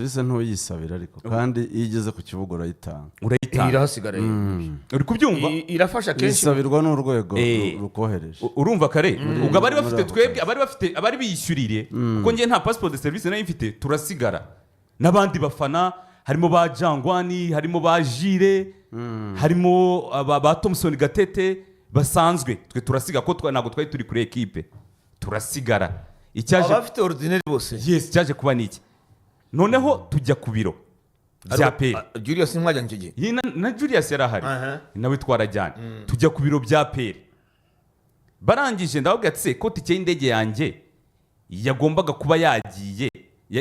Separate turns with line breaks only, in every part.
Ese ntuyisabira ariko kandi iyo igeze ku kibuga urayitanga
irahasigara
uri kubyumva
irafasha kenshi
isabirwa n'urwego rukohereje
urumva kare ubwo abari bafite twebwe abari biyishyurire kuko ngiye nta passport de service nayo mfite turasigara n'abandi bafana harimo ba Jangwani harimo ba Jire harimo ba Thompson Gatete basanzwe twe turasiga ko ntabwo twari turi kuri equipe turasigara icyaje
abafite ordinaire bose
yes cyaje kuba niki noneho tujya ku biro bya peri
Julius mwajya nkige
na Julius yarahari nawe twarajyanye tujya ku biro bya peri barangije ndavuga ati ko tike y'indege yanjye yagombaga kuba yagiye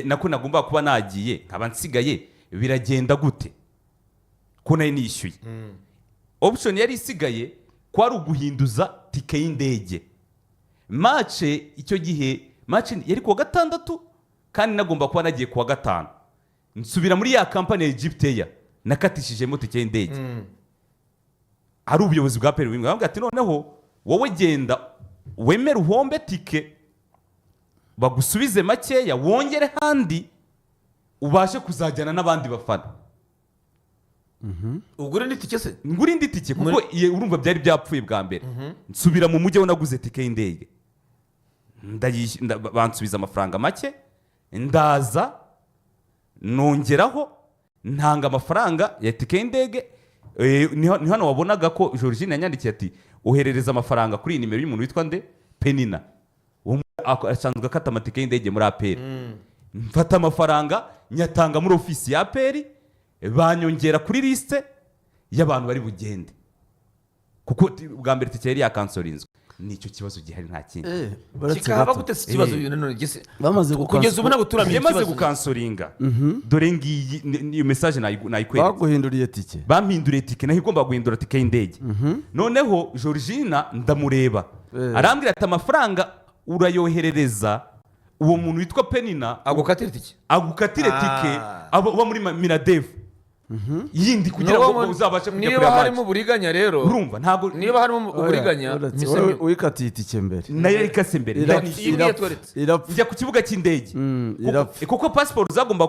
nako nagombaga kuba nagiye nkaba nsigaye biragenda gute ko nayo nishyuye option yari isigaye kwari uguhinduza tike y'indege match icyo gihe match yari kuwa gatandatu kandi nagomba kuba nagiye kuwa gatanu nsubira muri ya kampani ya Egypteya nakatishijemo tike y'indege ari ubuyobozi bwa peri bimwe ati noneho wowe genda wemere uhombe tike bagusubize makeya wongere handi ubashe kuzajyana n'abandi bafana
ugure n'itike se
ngure indi tike kuko urumva byari byapfuye bwa mbere nsubira mu mujyi naguze tike y'indege bansubiza amafaranga make ndaza nongeraho ntanga amafaranga ya tike y'indege ni hano wabonaga ko Georgine yanyandikiye ati oherereza amafaranga kuri iyi nimero y'umuntu witwa nde Penina asanzwe akata amatike y'indege muri APR mfata amafaranga nyatanga muri ofisi ya APR banyongera kuri liste y'abantu bari bugende kuko bwa mbere tike yari yakansorinzwe nicyo kibazo gihari nta kindi
kikaba gute kibazo none gise
bamaze
kugeza ubu naguturamye
yamaze gukansoringa dore ngiyi iyo message nayikwereka
baguhinduriye tike
bampinduriye tike naho igomba guhindura tike y'indege noneho Georgina ndamureba arambwira ati amafaranga urayoherereza uwo muntu witwa Penina
agukatire
tike aba muri Minadev yindi kugira ngo uzabashe kujya kuri
niba harimo uburiganya rero
urumva ntago
niba harimo uburiganya
wikatiye itike mbere
nayo ikase mbere njya ku kibuga cy'indege kuko passport zagomba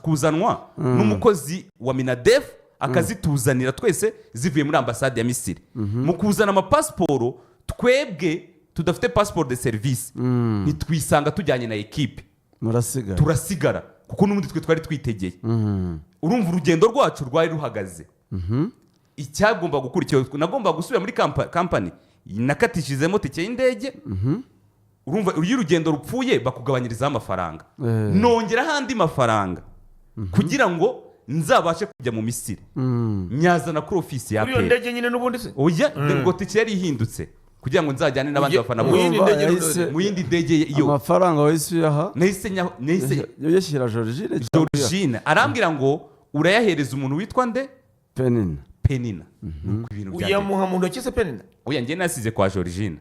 kuzanwa n'umukozi wa Minadev akazituzanira twese zivuye muri ambasade ya Misiri mu kuzana amapasiporo twebwe tudafite passport de service nitwisanga tujyanye na equipe turasigara kuko n'ubundi twe twari twitegeye urumva urugendo rwacu rwari ruhagaze icyagomba gukurikira nagomba gusubira muri company nakatishizemo tike y'indege urumva iyo urugendo rupfuye bakugabanyirizaho amafaranga nongera handi mafaranga kugira ngo nzabashe kujya mu Misiri nyazana kuri ofisi ya
PL iyo ndege nyine n'ubundi se
oya ngo tike yari ihindutse kugira ngo nzajyane n'abandi bafana mu yindi ndege iyo
amafaranga wese aha
nahise
yashyira
Georgine arambwira ngo urayahereza umuntu witwa nde Penina
uyamuha mu ntoki se Penina
oya njye nasize kwa Georgine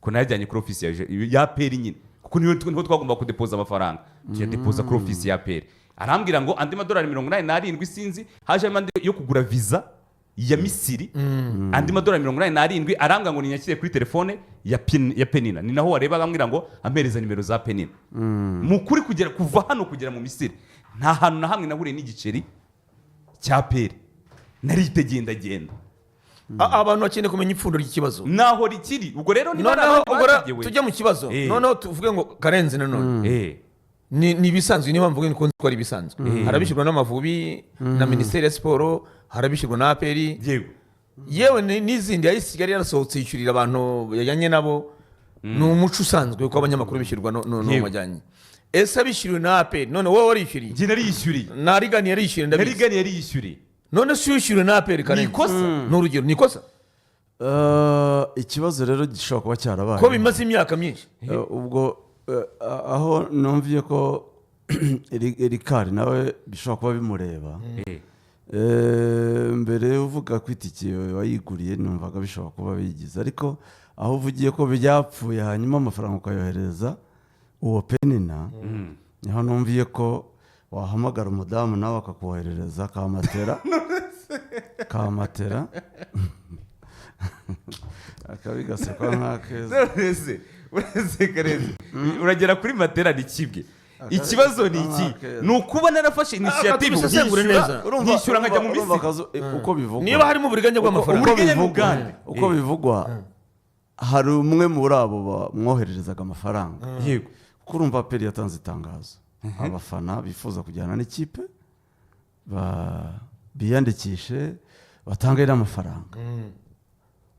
ko najyanye kuri ofisi ya peri nyine kuko niho twagomba kudepoza amafaranga tuyadepoza kuri ofisi ya peri arambwira ngo andi madolari 87 sinzi haje andi yo kugura visa ya Misiri andi madolari 87 arambwira ngo ninyakire kuri telefone ya Penina ni naho wareba bambwira ngo ampereza nimero za Penina mu kuri kugera kuva hano kugera mu Misiri nta hantu na hamwe nahuriye n'igiceri cya peri naritegenda genda
abantu bakeneye kumenya ipfundo ry'ikibazo
naho rikiri ubwo rero
tujya mu kibazo noneho tuvuge ngo Karenzi nanone ni ibisanzwe niba mvuge ko twari ibisanzwe harabishyirwa n'Amavubi na Ministeri ya Siporo harabishyirwa na APR yewe n'izindi ayisigaye yarasohotse yishyurira abantu yajyanye nabo ni umuco usanzwe ko abanyamakuru bishyurwa no majyanye ese abishyuriwe na APR none wowe warishyuriye
njye narishyuriye
narigani yarishyuriye
narigani yarishyuriye
none si yishyuriwe na APR Karenzi
nikosa
n'urugero nikosa
ikibazo rero gishobora kuba cyarabaye
ko bimaze imyaka myinshi
ubwo aho numviye ko Erikari nawe bishobora kuba bimureba mbere uvuga ko itike wayiguriye numvaga bishobora kuba bigize ariko aho uvugiye ko byapfuye hanyuma amafaranga ukayohereza uwo Penina niho numviye ko wahamagara umudamu nawe akakoherereza kamatera akabigasekwa nk'akeza
uretse Karenzi uragera kuri matera ni kibwe ikibazo ni iki ni ukuba narafashe initiative nkishyura nkajya mu Misiri
uko bivugwa
niba harimo uburiganya bw'amafaranga
uko bivugwa hari umwe muri abo bamwohererezaga amafaranga
yego
kurumva APR yatanze itangazo abafana bifuza kujyana n'ikipe biyandikishe batange n'amafaranga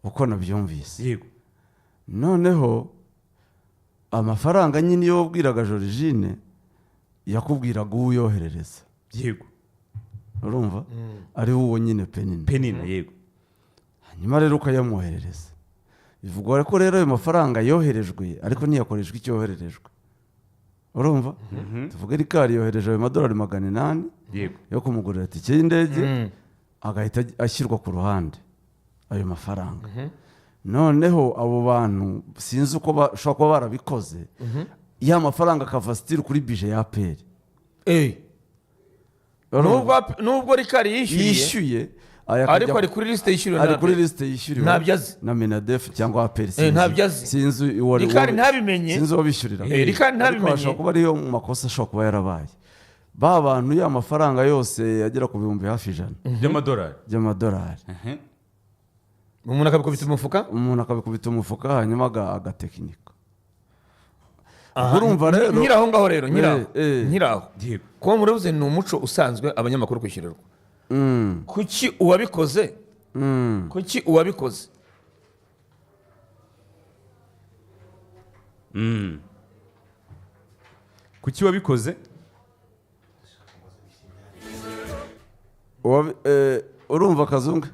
uko nabyumvise
yego
noneho amafaranga nyine iyo wabwiraga Georgine yakubwiraga uyoherereza
yego
urumva ari uwo nyine Penina
yego
hanyuma rero ukayamwoherereza bivugwa ko rero ayo mafaranga yoherejwe ariko ntiyakoreshwa icyo yohererejwe urumva tuvuge Rikari yohereje ayo $800
yego
yo kumugurira itike y'indege agahita ashyirwa ku ruhande ayo mafaranga noneho abo bantu sinzi uko bashobora kuba barabikoze ya mafaranga akava stili kuri bije ya APR
nubwo Rikari
yishyuye
ariko ari kuri liste yishyuriwe
ari kuri liste yishyuriwe
ntabyazi
na Menadef cyangwa APR
ntabyazi
sinzi
Rikari ntabimenye
sinzi wabishyurira
Rikari ntabimenye
ashobora kuba ariyo makosa ashobora kuba yarabaye ba bantu ya mafaranga yose yagera ku bihumbi hafi 100 by'amadolari
umuntu
akabikubita umufuka hanyuma agatekinika urumva rero
nyiraho kuba murabuze ni umuco usanzwe abanyamakuru kwishyurirwa kuki uwabikoze
urumva Kazungu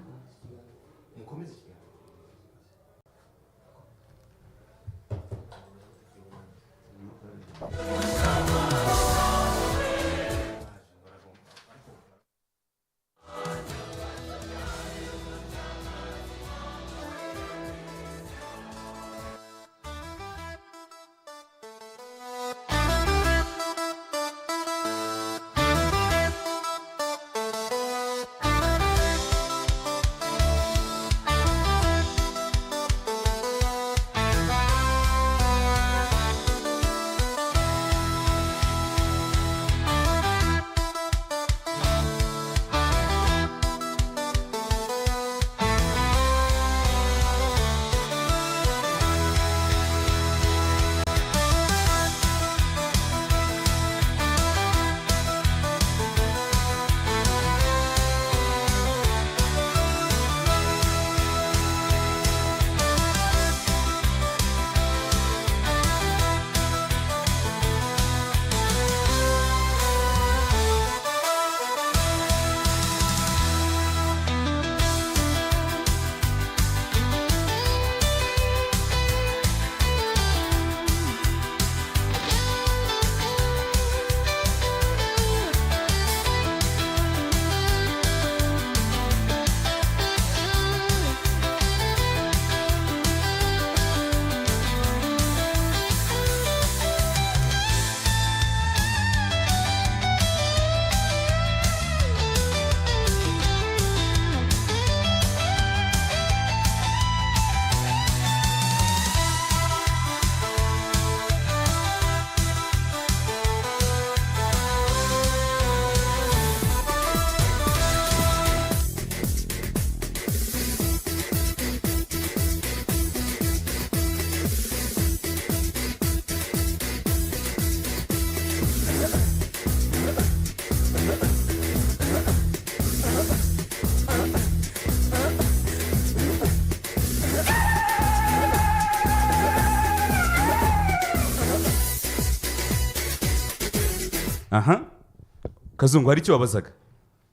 Kazungu hari icyo wabazaga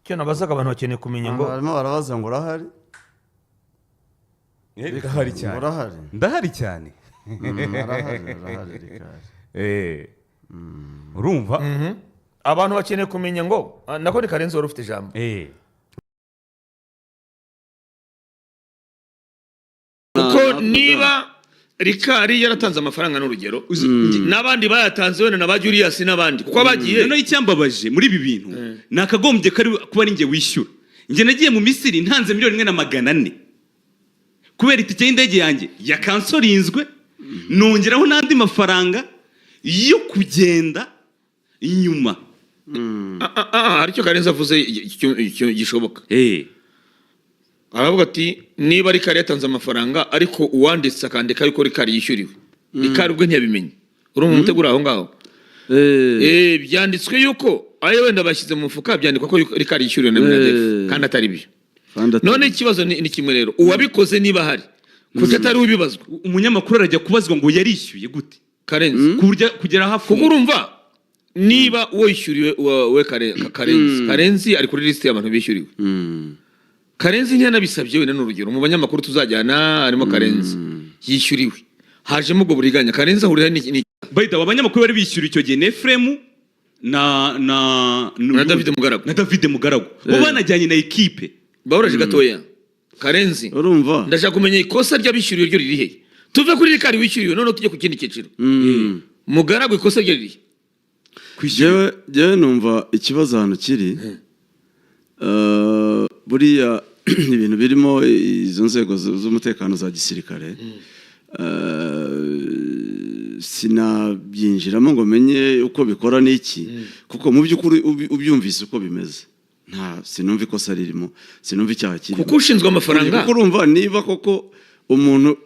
cyo nabazaga abantu bakeneye kumenya ngo
barimo barabaza ngo urahari
ndahari cyane ndahari cyane urumva
abantu bakeneye kumenya ngo nako ni Karenzi wari ufite ijambo kuko niba Rikari yaratanze amafaranga n'urugero n'abandi bayatanze wena na Julius n'abandi kuko bagiye
none icyambabaje muri ibi bintu nakagombye kuba ari nge wishyura nge nagiye mu Misiri ntanze $1,400,000 kubera itike y'indege yanjye yakansorinzwe nongeraho n'andi mafaranga yo kugenda inyuma.
hari icyo Karenzi avuze gishoboka. Aravuga ati niba Rikari yatanze amafaranga ariko uwanditse akandika yuko Rikari yishyuriwe, Rikari ubwo ntiyabimenye, urumva umutegura aho ngaho. Byanditswe yuko ayo wenda bashyize mu mufuka byandikwa ko Rikari yishyuriwe na Minadef kandi atari byo. None ikibazo ni kimwe rero, uwabikoze niba hari kuko atari ubibazwa,
umunyamakuru arajya kubazwa ngo yarishyuye gute
Karenzi
kugera hafi.
Kuko urumva niba wishyuriwe we Karenzi ari kuri liste y'abantu bishyuriwe, Karenzi ntiyanabisabye wenda n'urugero mu banyamakuru tuzajyana harimo Karenzi yishyuriwe, hajemo ubwo buriganya, Karenzi ahurira ni
bayita abanyamakuru bari bishyura icyo gihe Nefremu na David Mugaragu bo banajyanye na equipe
bahoraje gatoya. Karenzi
urumva
ndashaka kumenya ikosa ry'abishyuriwe ryo riri he, tuve kuri Rikari wishyuriwe none tujye ku kindi cyiciro. Mugaragu ikosa ryo riri
jewe numva ikibazo hano kiri buriya ibintu birimo izo nzego z'umutekano za gisirikare, sinabyinjiramo ngo menye uko bikora n'iki, kuko mu by'ukuri ubyumvise uko bimeze sinumva ikosa ririmo, sinumva icyaha kirimo,
kuko ushinzwe amafaranga.
kuko urumva niba koko umuntu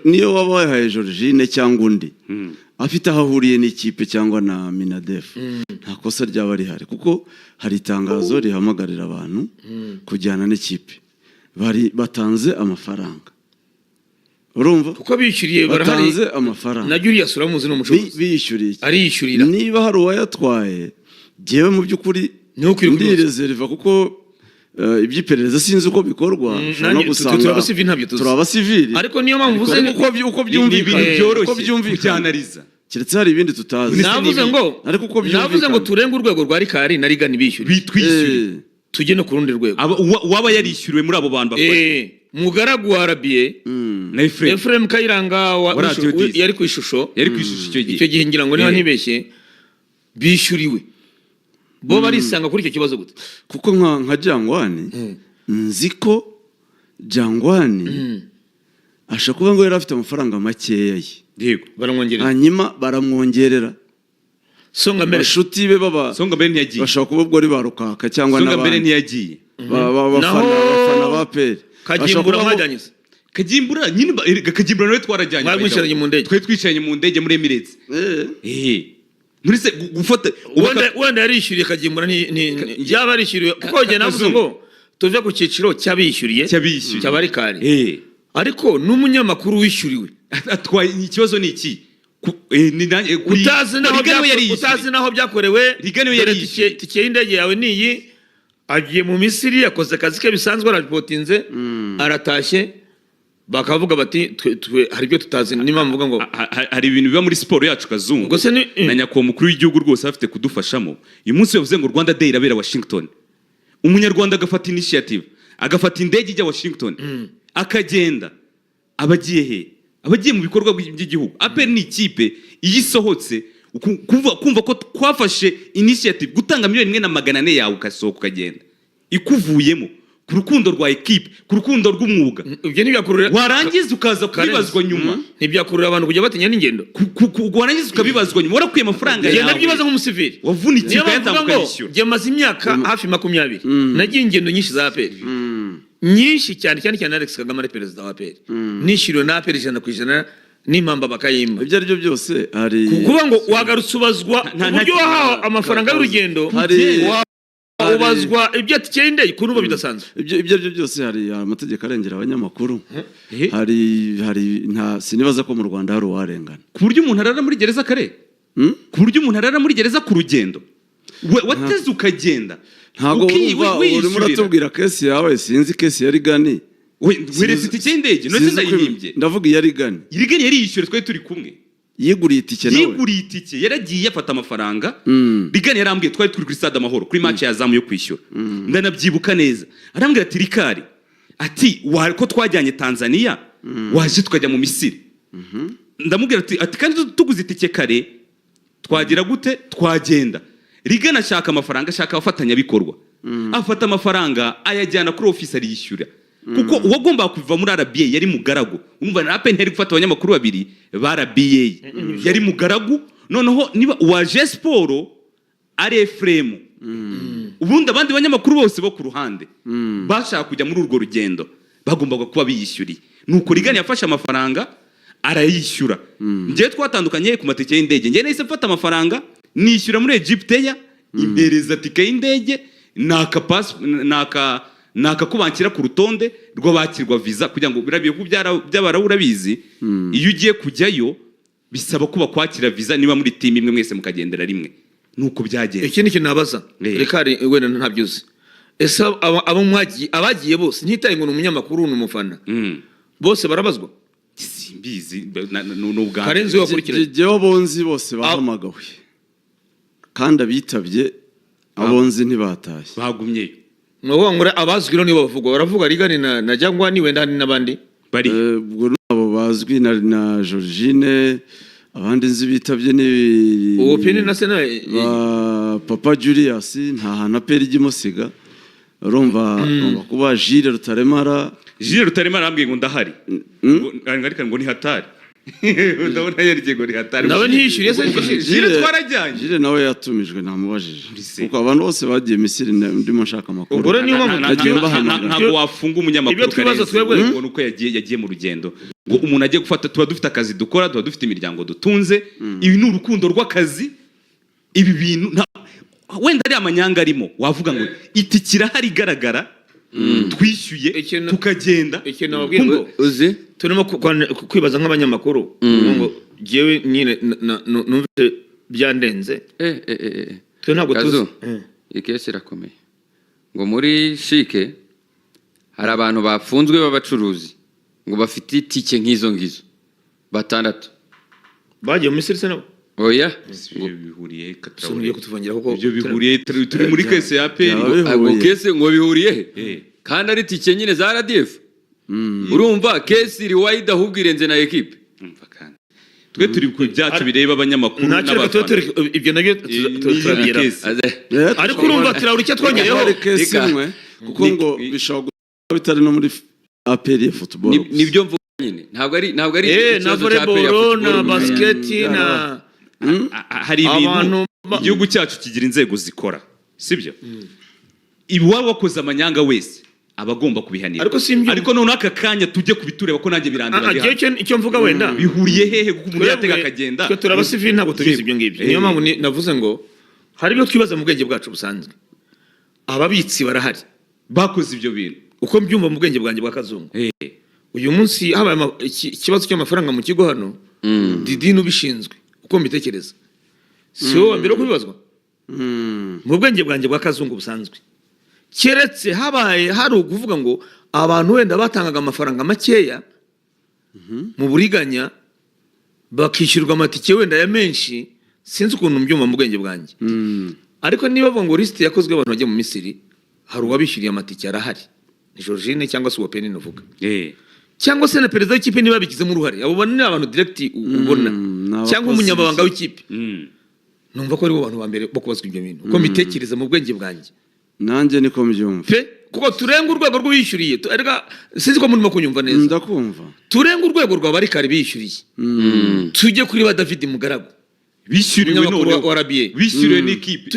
niyo waba wahaye Georgine cyangwa undi afite aho ahuriye n'ikipe cyangwa na Minadef, nta kosa ryaba rihari, kuko hari itangazo rihamagarira abantu kujyana n'ikipe, batanze amafaranga, urumva
kuko bishyuriye
batanze amafaranga
na Julius uramuzi n'umushobozi
biyishyuriye
ariyishyurira.
Niba hari uwayatwaye jewe mu by'ukuri ndirezerva, kuko iby'iperereza sinzi uko bikorwa, no gusanga turabasivili,
ariko niyo mpamvu uvuze
uko byumvikana, keretse hari ibindi tutazi.
Navuze ngo turenge urwego rwa Rikari na Rigani bishyuriye, tujye no ku rundi rwego.
Waba yarishyuriwe muri abo bantu bafashe
Mugaragu wa RBA
na
Ephraim Kayiranga yari ku ishusho icyo gihe ngira ngo niba ntibeshye bishyuriwe, bo barisanga kuri icyo kibazo gute?
Kuko nka Jangwani nzi ko Jangwani ashaka kuvuga ngo yari afite amafaranga makeya ye, hanyuma baramwongerera.
Songa mbere
inshuti be
ntiyagiye,
bashaka kuba ubwo ari barukaka cyangwa
n'abandi. Songa mbere ntiyagiye,
bafana ba PL
Kagimbura mwajyanyise.
Kagimbura nyine Kagimbura nawe twarajyanye,
mwicaranye mu ndege,
twicaranye mu ndege muri Emirates. Muri se gufata
wenda yarishyuriye Kagimbura yaba yarishyuriwe, kuko njye navuze ngo tuve ku cyiciro cy'abishyuriye cy'aba Rikari, ariko n'umunyamakuru wishyuriwe
atwaye. Ikibazo ni iki?
utazi naho byakorewe. Tike y'indege yawe niyi, agiye mu Misiri yakoze akazi ke bisanzwe, arapotinze aratashye, bakavuga bati hari ibyo tutazi. Niba mvuga ngo
hari ibintu biba muri siporo yacu Kazungu na nyakubahwa mukuru w'igihugu rwose afite kudufashamo. Uyu munsi yavuze ngo Rwanda Day irabera Washington, umunyarwanda agafata initiative, agafata indege ijya Washington, akagenda. Abagiye he? Abagiye mu bikorwa by'igihugu. APR ni ikipe iyisohotse, kumva ko twafashe initiative gutanga 1,400,000 yawe ukasohoka ukagenda ikuvuyemo, ku rukundo rwa equipe, ku rukundo rw'umwuga.
Ibyo ntibyakurura,
warangiza ukaza kubibazwa nyuma.
Ntibyakurura abantu kujya batinya n'ingendo,
warangiza ukabibazwa nyuma, warakuye amafaranga yawe.
Genda byibaza nk'umusivili
wavunitse ukayatanga kwishyura.
Jye maze imyaka hafi 20 nagiye ingendo nyinshi za APR, nyinshi cyane Alex Kagame ari perezida wa APR, nishyuriwe na APR 100% n'impamba bakayimba.
Ibyo aribyo byose hari
kuvuga ngo wagarutse ubazwa uburyo wahawe amafaranga y'urugendo, ubazwa ibyo atike y'indege kuruba bidasanzwe.
Ibyo aribyo byose hari amategeko arengera abanyamakuru, hari nta sinibaza ko mu Rwanda hari uwarengana,
ku buryo umuntu arara muri gereza kare, ku buryo umuntu arara muri gereza ku rugendo wateze ukagenda.
Ntago urimo uratubwira kesi yawe, sinzi kesi ya Rigani.
Weretse itike y'indege none ndayihimbye,
ndavuga iya Rigani.
Rigani yari yishyure, twari turi kumwe.
Yiguriye itike nawe,
yiguriye itike, yaragiye afata amafaranga. Rigani yarambwiye, twari turi kuri Stade Amahoro kuri match yazamu yo kwishyura, ndanabyibuka neza. Arambwira ati Rikari, ati ko twajyanye Tanzania waje tukajya mu Misiri. Ndamubwira ati kandi tuguze itike kare twagira gute? Twagenda. Rigani ashaka amafaranga, ashaka abafatanya bikorwa, afata amafaranga ayajyana kuri office ariyishyura, kuko uwagomba kuva muri RBA yari Mugaragu. Umva na APR ntari gufata abanyamakuru babiri ba RBA, yari Mugaragu. Noneho niba waje siporo ari Efremu ubundi abandi banyamakuru bose bo ku ruhande bashaka kujya muri urwo rugendo bagombaga kuba biyishyuriye nuko Rigani yafashe amafaranga arayishyura njyewe twatandukanye ku matike y'indege njyewe nahise mfata amafaranga nishyura muri Egypteya impereza tike y'indege naka kubankira ku rutonde rw'abakirwa visa kugira ngo birabiye ku by'abarawura bizi iyo ugiye kujyayo bisaba kuba kwakira visa niba muri team imwe mwese mukagendera rimwe nuko byagenze
ikindi kintu nabaza reka wenda ntabyuzi ese abo abagiye bose ntitaye ngo umunyamakuru n'umufana bose barabazwa
simbizi n'ubwa
Karenzi wakurikiranye
jewe bonzi bose bahamagawe kandi abitabye abonzi ntibatashye
bagumyeyo
no ngora abazwi no nibo baravuga Rigani na Jangwa ni wenda n'abandi
bari
ubwo abo bazwi na Georgine abandi nzi bitabye ni
uwo peni na sena
Papa Julius nta hana peri gimusiga urumva kuba Jules Rutaremara
ambwiye ngo ndahari ngo ni hatari ndabona yarije ngo ni hatari
nawe ntiyishyuriye se
Jules twarajyanye
Jules nawe yatumijwe ntamubajije kuko abantu bose bagiye Misiri ndimo nshaka amakuru
ubwo niyo
ntabwo wafunga umunyamakuru ngo nuko yagiye mu rugendo ngo umuntu agiye gufata tuba dufite akazi dukora tuba dufite imiryango dutunze ibi ni urukundo rw'akazi ibi bintu wenda ari amanyanga arimo wavuga ngo itikira hari igaragara twishyuye tukagenda
uzi turimo kwibaza nk'abanyamakuru ngo jewe nyine numvise byandenze twe ntabwo tuzi
ikesi irakomeye ngo muri shike hari abantu bafunzwe b'abacuruzi ngo bafite itike nk'izo ngizo 6
bagiye mu Misiri se nabo
oya
bihuriye
katrawuriye kutuvangira kuko
ibyo bihuriye turi muri kese ya peri
ngo kese ngo bihuriye he kandi ari tike nyine za RDF urumva kese iri wide ahubwo irenze na equipe
twe turi ku byacu bireba abanyamakuru
n'abafana ibyo nabyo turabigera ariko urumva turawuri cyo twongereho
kese imwe kuko ngo bishobora bitari no muri APR football
nibyo mvuga nyine ntabwo ari
na volleyball na basket na
hari ibintu igihugu cyacu kigira inzego zikora sibyo ibi waba wakoze amanyanga wese abagomba kubihanira ariko none aka kanya tujye kubitureba ko nanjye birandira
icyo mvuga wenda
bihuriye hehe kuko umuntu yatega akagenda
twe turabasivi ntabwo tubizi ibyo ngibyo niyo mpamvu navuze ngo hari ibyo twibaza mu bwenge bwacu busanzwe ababitsi barahari
bakoze ibyo bintu
uko mbyumva mu bwenge bwanjye bwa kazungu uyu munsi habaye ikibazo cy'amafaranga mu kigo hano Didi n'ubishinzwe uko mbitekereza si wowe mbere kubibazwa mu bwenge bwanjye bwa kazungu busanzwe keretse habaye hari ukuvuga ngo abantu wenda batangaga amafaranga makeya mu buriganya bakishyurwa amatike wenda ya menshi sinzi ukuntu mbyumva mu bwenge bwanjye ariko niba bavuga ngo lisiti yakozwe abantu bajya mu Misiri hari uwabishyuriye amatike arahari ni Georgine cyangwa se uwa Penny uvuga cyangwa se na perezida w'ikipe niba babigizemo uruhare abo ni abantu direct ubona cyangwa umunyamabanga w'ikipe numva ko ari bo bantu ba mbere bo kubazwa ibyo bintu uko mbitekereza mu bwenge bwanjye
nanjye niko mbyumva
kuko turenga urwego rw'ubishyuriye sinzi ko murimo kunyumva neza
ndakumva
turenga urwego rwa barikari bishyuriye tujye kuri ba David Mugaragu
bishyuriwe
none wa RBA
bishyuriwe n'ikipe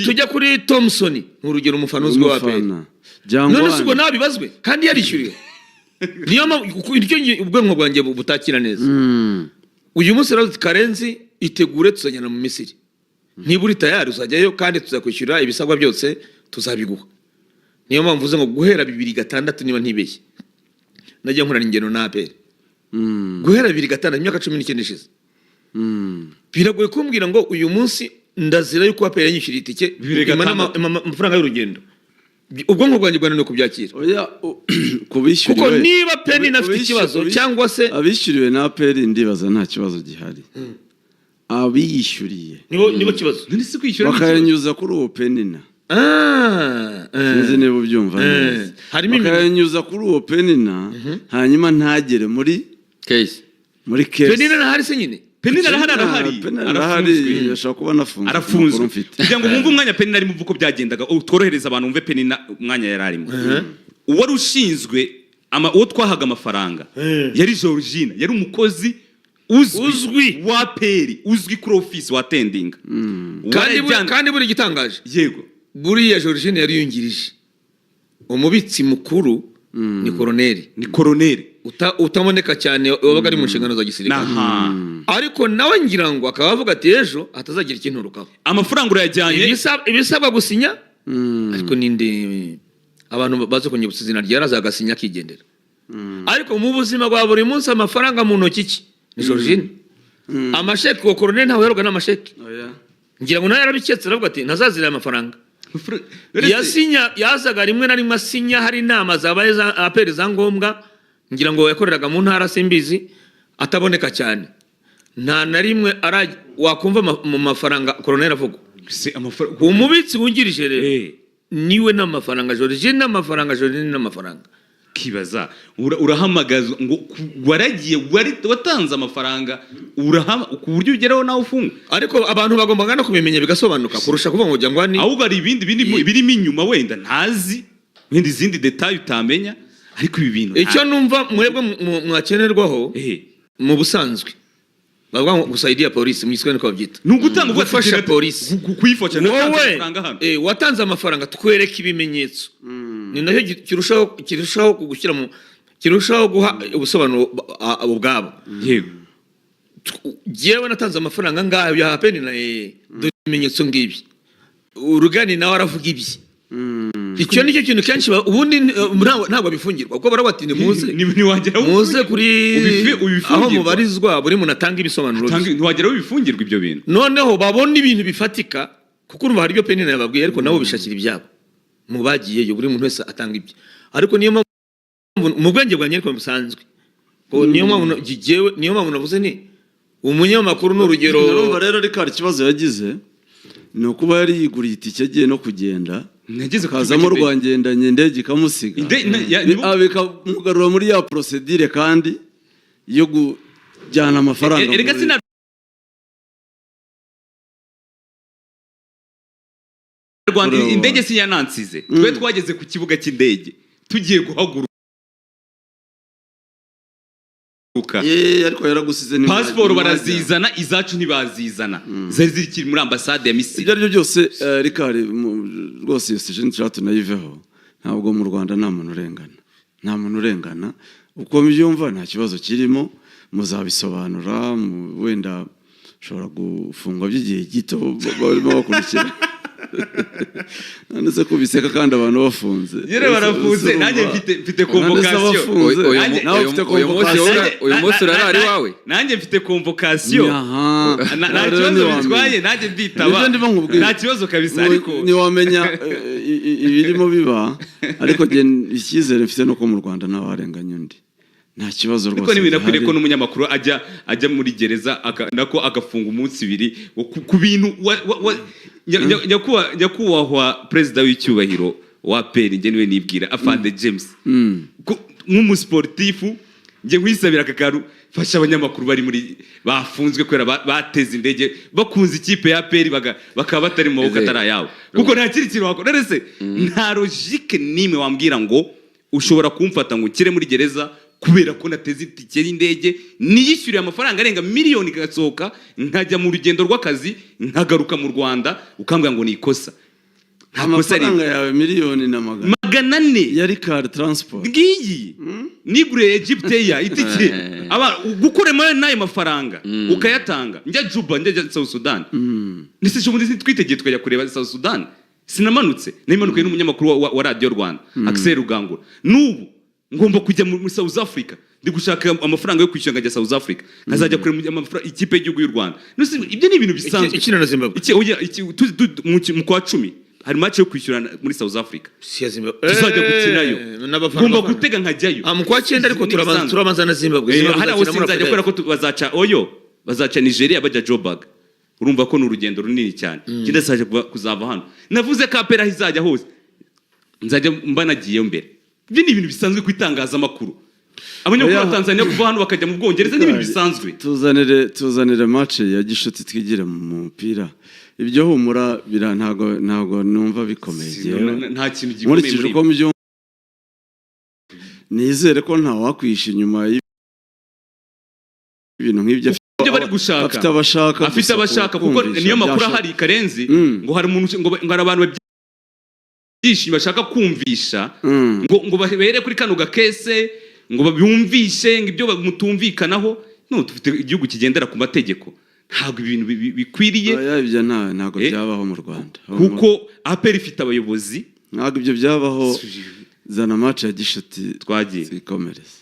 tujya kuri Thompson nk'urugero umufana uzwi wa APR none siko nabibazwe kandi yarishyuriwe niyo ubwonko bwanjye butakira neza uyu munsi rero Karenzi itegure tuzajyana mu Misiri niba uri tayari uzajyayo kandi tuzakwishyura ibisabwa byose tuzabiguha niyo mpamvu mvuze ngo guhera 2006 niba ntibeshye najya nkorana ingeno na APR guhera 2006 imyaka 19 ishize biragoye kumbwira ngo uyu munsi ndazira yuko APR yanyishyuriye itike amafaranga y'urugendo ubwonko bwanjye bwananiwe kubyakira
kubishyuriwe
kuko niba Penny nafite ikibazo cyangwa se
abishyuriwe na APR ndibaza nta kibazo gihari abiyishyuriye
nibo kibazo
bakayanyuza kuri uwo Penny na sinzi niba ubyumva neza bakayanyuza kuri uwo Penny na hanyuma ntagere muri
case
Penny na hari se nyine
Penny arahari
yashaka kuba nafunze
arafunzwe kugira ngo mwumve umwanya Penny arimo uko byagendaga tworohereza abantu umve Penny umwanya yararimo uwari ushinzwe uwo twahaga amafaranga yari Georgine yari umukozi uzwi wa peri uzwi kuri office wa tending
kandi buri gitangaje
yego
buriya Georgine yari yungirije umubitsi mukuru ni koroneri utaboneka cyane wabaga ari mu nshingano za gisirikare ariko nawe ngira ngo akaba avuga ati ejo atazagira ikintu rukaho
amafaranga urayajyanye
ibisabwa gusinya ariko ninde abantu baze kunyibutsa izina ryaraza agasinya akigendera ariko mu buzima bwa buri munsi amafaranga mu ntoki ki ni Georgine amasheki ko koroneri ntawe yaroga n'amasheki ngira ngo nawe yarabiketse aravuga ati ntazazira amafaranga yasinya yazaga rimwe na rimwe asinya hari inama zabaye za aperi za ngombwa ngira ngo yakoreraga mu ntara simbizi ataboneka cyane nta na rimwe wakumva mu mafaranga koroneri avuga umubitsi wungirije rero niwe n'amafaranga Georgine n'amafaranga
kibaza urahamagazwa ngo waragiye watanze amafaranga ku buryo ugeraho nawe ufunga
ariko abantu bagomba no kubimenya bigasobanuka kurusha kuvuga ngo jyangwa ni
ahubwo hari ibindi birimo inyuma wenda ntazi wenda izindi detail utamenya ariko ibi bintu
icyo numva mwebwe mwakenerwaho mu busanzwe bavuga ngo gusaidia polisi mu Giswahili ko babyita
ni ugutanga
gufasha polisi
kuyifasha
amafaranga hano watanze amafaranga twereka ibimenyetso ni nacyo kirushaho kugushyira mu kirushaho guha ubusobanuro ubwabo
yego
jewe natanze amafaranga ngaho ya hapeni na ibimenyetso ngibi urugani nawe aravuga ibi icyo nicyo kintu kenshi ubundi ntabwo bifungirwa kuko barabatinde muze kuri aho mubarizwa buri muntu atanga ibisobanuro
ntiwageraho bifungirwa ibyo bintu
noneho babona ibintu bifatika kuko urumva hari ibyo penina yababwiye ariko nabo bishakira ibyabo mu bagiyeyo buri muntu wese atanga ibye ariko niyo mpamvu mu bwenge bwanjye ariko busanzwe niyo mpamvu navuze ni umunyamakuru n'urugero
urumva rero ariko hari ikibazo yagize ni ukuba yari yiguriye itike agiye no kugenda kazamo rwangendanye indege ikamusiga bikamugarura muri ya procedure kandi yo kujyana amafaranga
indege si yanansize twe twageze ku kibuga cy'indege tugiye guhaguruka
ariko yaragusize
pasiporo barazizana izacu ntibazizana zari ziri muri ambasade ya Misiri
ibyo aribyo byose rikari rwose iyo station chat nayiveho ntabwo mu Rwanda nta muntu urengana uko mbyumva nta kibazo kirimo muzabisobanura wenda ushobora gufungwa by'igihe gito barimo bakurikira nanditse ko biseka kandi abantu bafunze
yere barafunze nanjye mfite convocation
uyu munsi urarari wawe
nanjye mfite convocation nta kibazo bitwaye nanjye mbitaba nta kibazo kabisa ariko
ntiwamenya ibirimo biba ariko icyizere mfite no ko mu Rwanda ntawarenganya undi nta kibazo rwose
ariko n'ibinakwiriye ko n'umunyamakuru ajya muri gereza nako agafunga umunsi ibiri ku bintu nyakubahwa perezida w'icyubahiro wa peri njye niwe nibwira afande James nk'umusportifu njye nkwisabira akakaru fasha abanyamakuru bari muri bafunzwe kwera bateze indege bakunze ikipe ya peri bakaba batari mu maboko atari yabo kuko nta kiri kintu wakora rese nta logique nimwe wambwira ngo ushobora kumfata ngo ukire muri gereza kubera ko nateze itike y'indege niyishyuriye amafaranga arenga miliyoni gasohoka nkajya mu rugendo rw'akazi nkagaruka mu Rwanda ukambwira ngo ni ikosa
amafaranga yawe miliyoni na
magana ane
yari car transport
ngiyi nigure Egypteya itike gukoremo nayo mafaranga ukayatanga njya Juba njya South Sudan nise cyo muri twitegeye twajya kureba South Sudan sinamanutse n'imanuka n'umunyamakuru wa Radio Rwanda Axel Rugangura n'ubu ngomba kujya muri South Africa ndi gushaka amafaranga yo kwishyura ngajya South Africa nkazajya kure amafaranga ikipe y'igihugu y'u Rwanda ibyo ni ibintu bisanzwe
ikina na Zimbabwe
mu kwa 10 hari match yo kwishyura muri South Africa
si ya Zimbabwe
tuzajya gukinayo ngomba gutega nkajyayo
mu kwa 9 ariko turabanza na Zimbabwe
hari aho sinzajya kubera ko bazaca Nigeria bajya Joburg urumva ko n'urugendo runini cyane kidasaje kuzava hano navuze ka pera hizajya hose nzajya mbanagiye mbere ibyo ni ibintu bisanzwe kwitangaza amakuru abanyamakuru ba Tanzania kuva hano bakajya mu Bwongereza ni ibintu bisanzwe
tuzanire match ya gishuti twigire mu mupira ibyo humura ntago numva bikomeye
nta kintu gikomeye
muri uko mbyumva nizere ko nta wakwisha inyuma y'ibintu nk'ibyo
gushaka
afite abashaka
kuko niyo makuru ahari Karenzi ngo hari umuntu ngo hari abantu byinshi bashaka kumvisha ngo babere kuri kano gakese ngo babyumvishe ngo ibyo mutumvikanaho no dufite igihugu kigendera ku mategeko ntabwo ibintu bikwiriye
ibyo ntabwo byabaho mu Rwanda
kuko APR ifite abayobozi
ntabwo ibyo byabaho zana match ya gishuti
twagiye
twikomereza